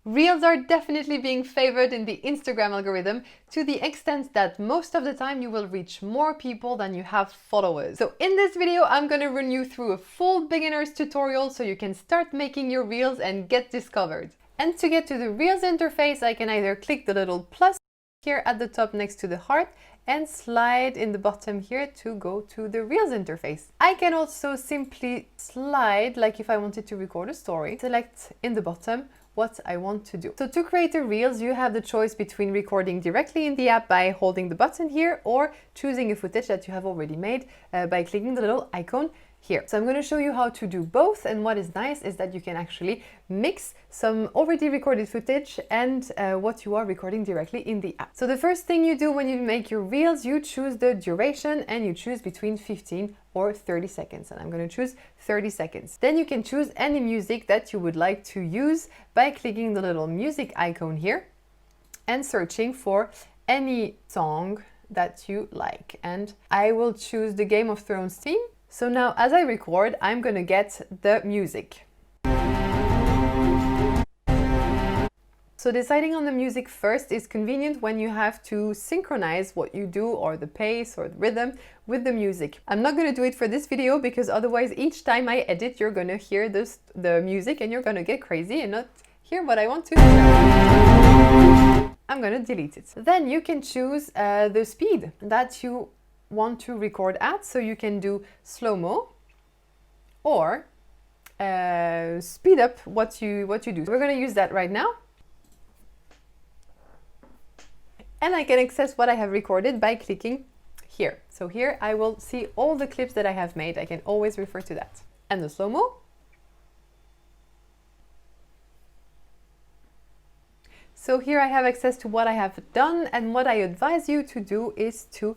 Reels are definitely being favored in the Instagram algorithm to the extent that most of the time you will reach more people than you have followers. So in this video, I'm going to run you through a full beginner's tutorial so you can start making your Reels and get discovered. And to get to the Reels interface, I can either click the little plus here at the top next to the heart and slide in the bottom here to go to the Reels interface. I can also simply slide, like if I wanted to record a story, select in the bottom what I want to do. So to create a Reels, you have the choice between recording directly in the app by holding the button here or choosing a footage that you have already made by clicking the little icon here. So I'm going to show you how to do both, and what is nice is that you can actually mix some already recorded footage and what you are recording directly in the app. So the first thing you do when you make your Reels, you choose the duration and you choose between 15 or 30 seconds, and I'm going to choose 30 seconds. Then you can choose any music that you would like to use by clicking the little music icon here and searching for any song that you like, and I will choose the Game of Thrones theme. So now as I record, I'm gonna get the music. So deciding on the music first is convenient when you have to synchronize what you do, or the pace or the rhythm, with the music. I'm not gonna do it for this video because otherwise each time I edit, you're gonna hear the music and you're gonna get crazy and not hear what I want to hear. I'm gonna delete it. Then you can choose the speed that you want to record at, so you can do slow-mo or speed up what you do. We're going to use that right now, and I can access what I have recorded by clicking here. So here I will see all the clips that I have made. I can always refer to that. And the slow-mo. So here I have access to what I have done, and what I advise you to do is to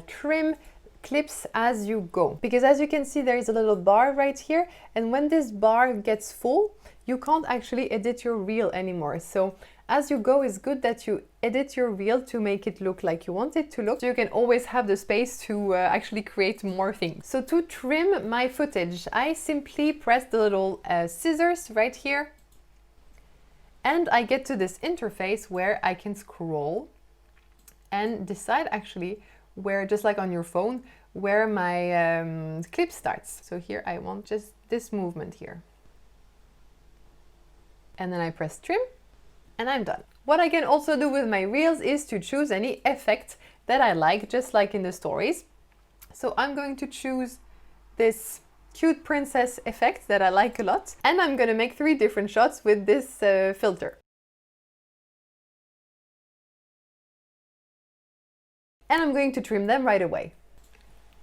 trim clips as you go, because as you can see there is a little bar right here, and when this bar gets full you can't actually edit your reel anymore. So as you go, it's good that you edit your reel to make it look like you want it to look, so you can always have the space to actually create more things. So to trim my footage, I simply press the little scissors right here, and I get to this interface where I can scroll and decide actually where, just like on your phone, where my clip starts. So here I want just this movement here. And then I press trim and I'm done. What I can also do with my Reels is to choose any effect that I like, just like in the stories. So I'm going to choose this cute princess effect that I like a lot, and I'm going to make 3 different shots with this filter. And I'm going to trim them right away.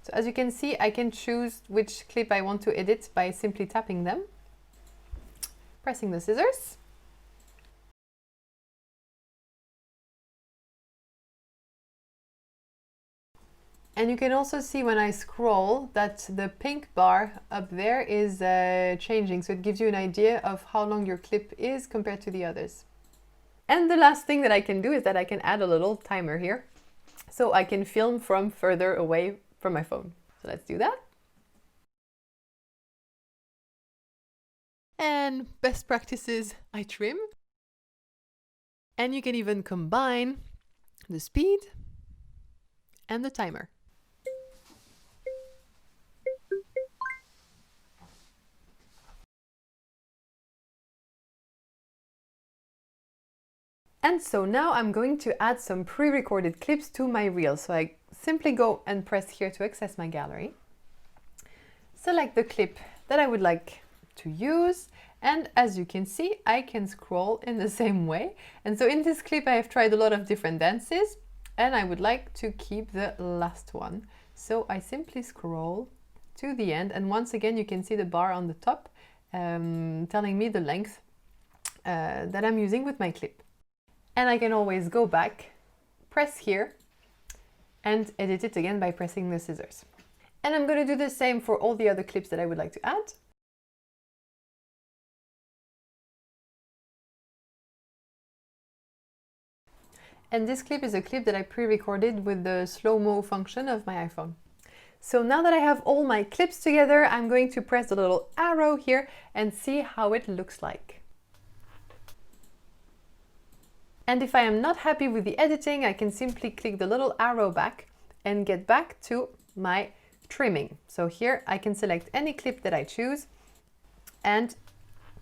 So as you can see, I can choose which clip I want to edit by simply tapping them, pressing the scissors. And you can also see when I scroll that the pink bar up there is changing, so it gives you an idea of how long your clip is compared to the others. And the last thing that I can do is that I can add a little timer here, so I can film from further away from my phone. So let's do that. And best practices, I trim. And you can even combine the speed and the timer. And so now I'm going to add some pre-recorded clips to my reel. So I simply go and press here to access my gallery. Select the clip that I would like to use. And as you can see, I can scroll in the same way. And so in this clip, I have tried a lot of different dances, and I would like to keep the last one. So I simply scroll to the end. And once again, you can see the bar on the top telling me the length that I'm using with my clip. And I can always go back, press here, and edit it again by pressing the scissors. And I'm going to do the same for all the other clips that I would like to add. And this clip is a clip that I pre-recorded with the slow-mo function of my iPhone. So now that I have all my clips together, I'm going to press the little arrow here and see how it looks like. And if I am not happy with the editing, I can simply click the little arrow back and get back to my trimming. So here I can select any clip that I choose and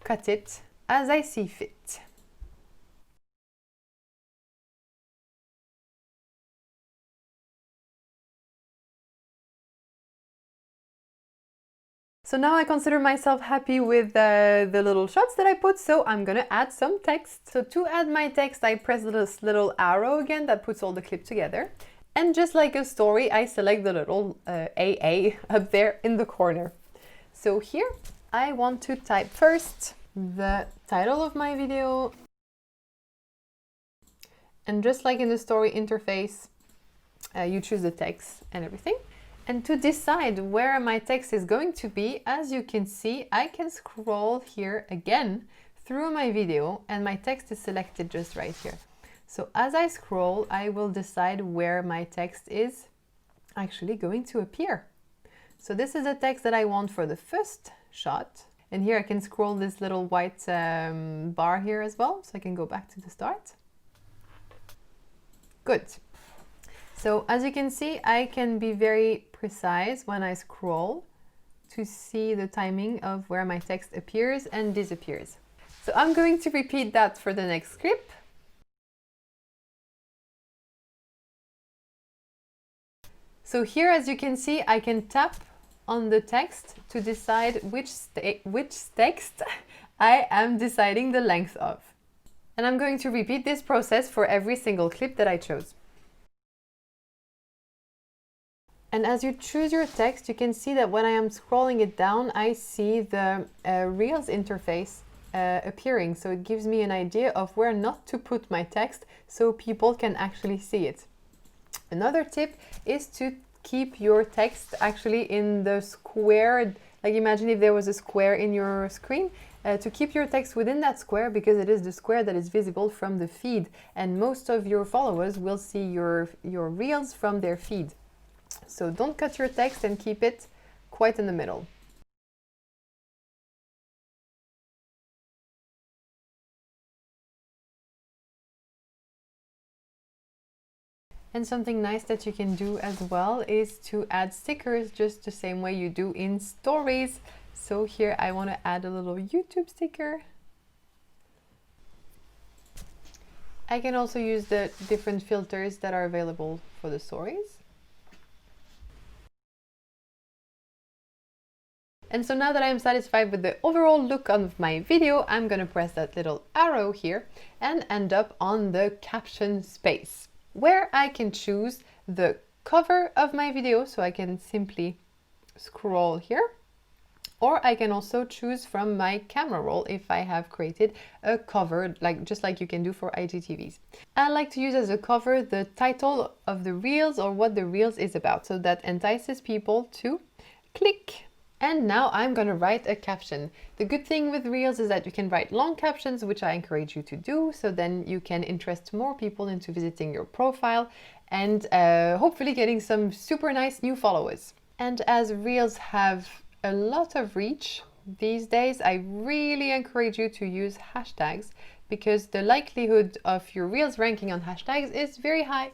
cut it as I see fit. So now I consider myself happy with the little shots that I put, so I'm gonna add some text. So to add my text, I press this little arrow again that puts all the clip together. And just like a story, I select the little AA up there in the corner. So here I want to type first the title of my video. And just like in the story interface, you choose the text and everything. And to decide where my text is going to be, as you can see, I can scroll here again through my video and my text is selected just right here. So as I scroll, I will decide where my text is actually going to appear. So this is the text that I want for the first shot. And here I can scroll this little white bar here as well, so I can go back to the start. Good. So as you can see, I can be very precise when I scroll to see the timing of where my text appears and disappears. So I'm going to repeat that for the next clip. So here, as you can see, I can tap on the text to decide which text I am deciding the length of. And I'm going to repeat this process for every single clip that I chose. And as you choose your text, you can see that when I am scrolling it down, I see the Reels interface appearing. So it gives me an idea of where not to put my text so people can actually see it. Another tip is to keep your text actually in the square. Like imagine if there was a square in your screen, to keep your text within that square, because it is the square that is visible from the feed. And most of your followers will see your Reels from their feed. So don't cut your text and keep it quite in the middle. And something nice that you can do as well is to add stickers just the same way you do in stories. So here I want to add a little YouTube sticker. I can also use the different filters that are available for the stories. And so now that I'm satisfied with the overall look of my video, I'm going to press that little arrow here and end up on the caption space, where I can choose the cover of my video. So I can simply scroll here, or I can also choose from my camera roll if I have created a cover, just like you can do for IGTVs. I like to use as a cover the title of the Reels or what the Reels is about, so that entices people to click. And now I'm going to write a caption. The good thing with Reels is that you can write long captions, which I encourage you to do. So then you can interest more people into visiting your profile and hopefully getting some super nice new followers. And as Reels have a lot of reach these days, I really encourage you to use hashtags, because the likelihood of your Reels ranking on hashtags is very high.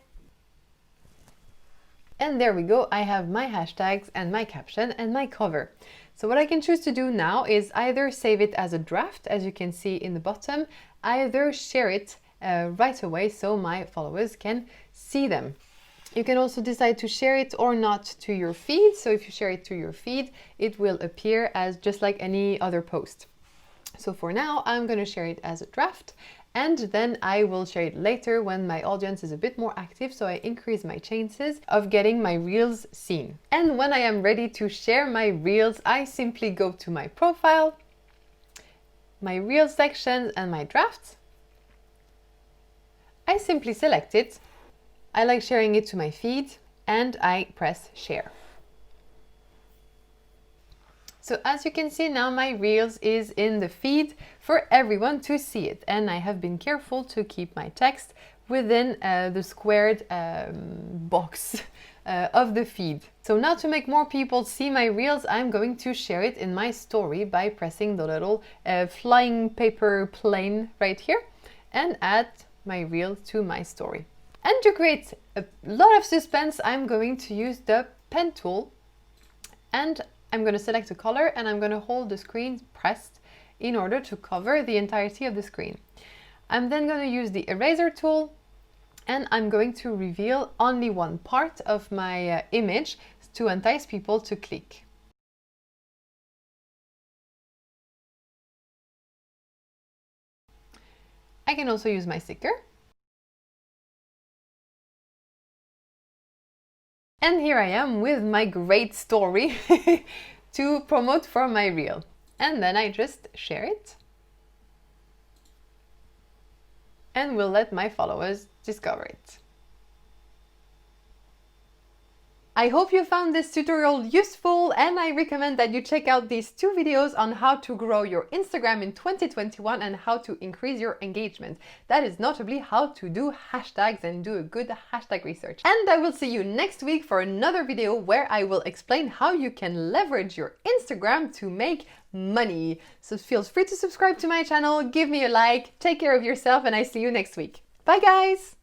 And there we go, I have my hashtags and my caption and my cover. So what I can choose to do now is either save it as a draft, as you can see in the bottom, either share it right away so my followers can see them. You can also decide to share it or not to your feed. So if you share it to your feed, it will appear as just like any other post. So for now, I'm going to share it as a draft. And then I will share it later when my audience is a bit more active, so I increase my chances of getting my Reels seen. And when I am ready to share my Reels, I simply go to my profile, my Reels section and my drafts. I simply select it. I like sharing it to my feed and I press share. So as you can see now, my Reels is in the feed for everyone to see it. And I have been careful to keep my text within the squared box of the feed. So now to make more people see my Reels, I'm going to share it in my story by pressing the little flying paper plane right here and add my reel to my story. And to create a lot of suspense, I'm going to use the pen tool, and I'm going to select a color and I'm going to hold the screen pressed in order to cover the entirety of the screen. I'm then going to use the eraser tool, and I'm going to reveal only one part of my image to entice people to click. I can also use my sticker. And here I am with my great story to promote for my reel. And then I just share it. And will let my followers discover it. I hope you found this tutorial useful, and I recommend that you check out these 2 videos on how to grow your Instagram in 2021 and how to increase your engagement. That is notably how to do hashtags and do a good hashtag research. And I will see you next week for another video where I will explain how you can leverage your Instagram to make money. So feel free to subscribe to my channel, give me a like, take care of yourself, and I see you next week. Bye guys!